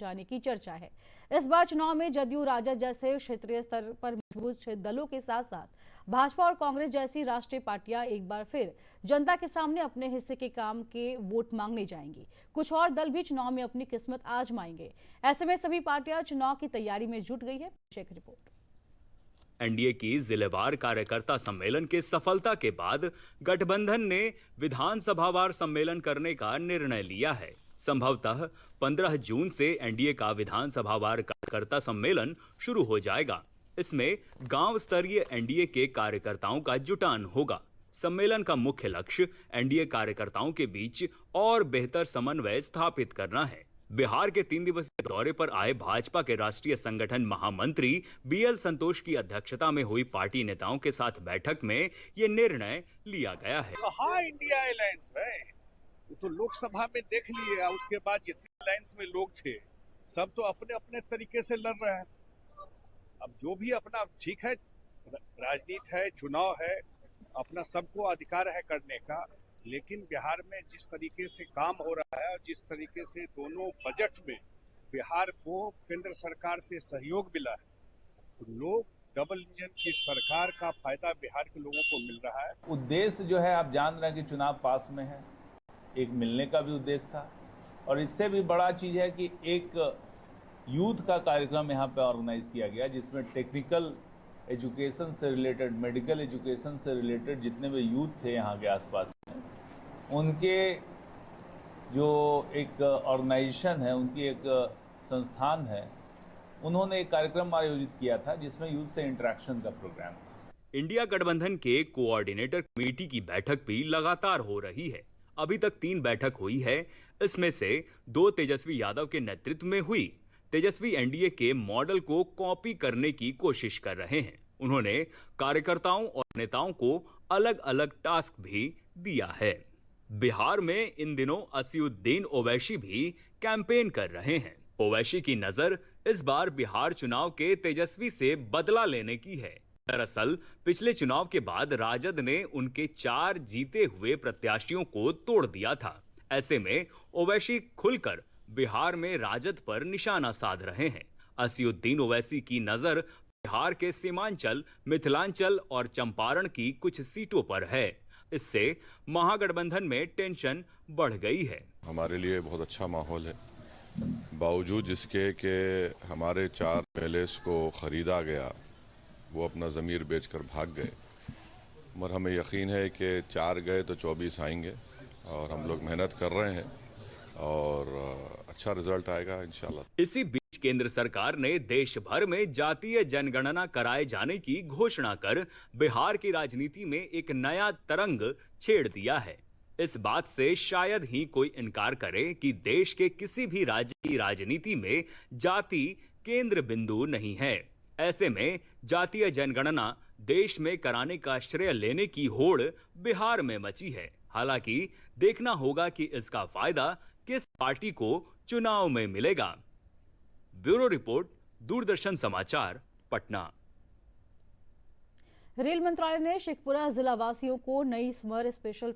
जाने की चर्चा है। इस बार चुनाव में जदयू, राजद जैसे क्षेत्रीय स्तर पर मजबूत दलों के साथ साथ भाजपा और कांग्रेस जैसी राष्ट्रीय पार्टियां एक बार फिर जनता के सामने अपने हिस्से के काम के वोट मांगने जाएंगी। कुछ और दल भी चुनाव में अपनी किस्मत आजमाएंगे। ऐसे में सभी पार्टियां चुनाव की तैयारी में जुट गई है। एक रिपोर्ट। एनडीए की जिलेवार कार्यकर्ता सम्मेलन के सफलता के बाद गठबंधन ने विधानसभावार सम्मेलन करने का निर्णय लिया है। संभवतः 15 जून से एनडीए का विधानसभावार कार्यकर्ता सम्मेलन शुरू हो जाएगा। इसमें गांव स्तरीय एनडीए के कार्यकर्ताओं का जुटान होगा। सम्मेलन का मुख्य लक्ष्य एनडीए कार्यकर्ताओं के बीच और बेहतर समन्वय स्थापित करना है। बिहार के 3 दिवसीय दौरे पर आए भाजपा के राष्ट्रीय संगठन महामंत्री बीएल संतोष की अध्यक्षता में हुई पार्टी नेताओं के साथ बैठक में ये निर्णय लिया गया है। कहाँ इंडिया अलायंस है, तो लोकसभा में देख लिए, उसके बाद जितने अलायंस में लोग थे सब तो अपने अपने तरीके से लड़ रहे हैं। अब जो भी अपना ठीक है, राजनीति है, चुनाव है, अपना सबको अधिकार है करने का, लेकिन बिहार में जिस तरीके से काम हो रहा है और जिस तरीके से दोनों बजट में बिहार को केंद्र सरकार से सहयोग मिला है, तो लोग डबल इंजन की सरकार का फायदा बिहार के लोगों को मिल रहा है। उद्देश्य जो है आप जान रहे हैं कि चुनाव पास में है, एक मिलने का भी उद्देश्य था और इससे भी बड़ा चीज़ है कि एक यूथ का कार्यक्रम यहाँ पे ऑर्गेनाइज किया गया जिसमें टेक्निकल एजुकेशन से रिलेटेड, मेडिकल एजुकेशन से रिलेटेड जितने भी यूथ थे यहाँ के आसपास में, उनके जो एक ऑर्गेनाइजेशन है, उनकी एक संस्थान है, उन्होंने एक कार्यक्रम आयोजित किया था जिसमें यूथ से इंटरेक्शन का प्रोग्राम था। इंडिया गठबंधन के कोऑर्डिनेटर कमेटी की बैठक भी लगातार हो रही है। अभी तक 3 बैठक हुई है। इसमें से 2 तेजस्वी यादव के नेतृत्व में हुई। तेजस्वी एनडीए के मॉडल को कॉपी करने की कोशिश कर रहे हैं। उन्होंने कार्यकर्ताओं और नेताओं को अलग अलग टास्क भी दिया है। बिहार में इन दिनों असयुद्दीन ओवैसी भी कैंपेन कर रहे हैं। ओवैसी की नजर इस बार बिहार चुनाव के तेजस्वी से बदला लेने की है। दरअसल पिछले चुनाव के बाद राजद ने उनके 4 जीते हुए प्रत्याशियों को तोड़ दिया था। ऐसे में ओवैसी खुलकर बिहार में राजद पर निशाना साध रहे हैं। असयुद्दीन ओवैसी की नजर बिहार के सीमांचल, मिथिलांचल और चंपारण की कुछ सीटों पर है। इससे महागठबंधन में टेंशन बढ़ गई है। हमारे लिए बहुत अच्छा माहौल है, बावजूद इसके कि हमारे 4 एमएलएस को खरीदा गया, वो अपना ज़मीर बेचकर भाग गए। मगर हमें यकीन है कि 4 गए तो 24 आएंगे और हम लोग मेहनत कर रहे हैं और अच्छा रिजल्ट आएगा इंशाल्लाह। इसी बीच केंद्र सरकार ने देश भर में जातीय जनगणना कराए जाने की घोषणा कर बिहार की राजनीति में एक नया तरंग छेड़ दिया है। इस बात से शायद ही कोई इनकार करे कि देश के किसी भी राज्य की राजनीति में जाति केंद्र बिंदु नहीं है। ऐसे में जातीय जनगणना देश में कराने का श्रेय लेने की होड़ बिहार में मची है। हालांकि देखना होगा कि इसका फायदा किस पार्टी को चुनाव में मिलेगा। ब्यूरो रिपोर्ट, दूरदर्शन समाचार, पटना। रेल मंत्रालय ने शेखपुरा जिला वासियों को नई स्मर स्पेशल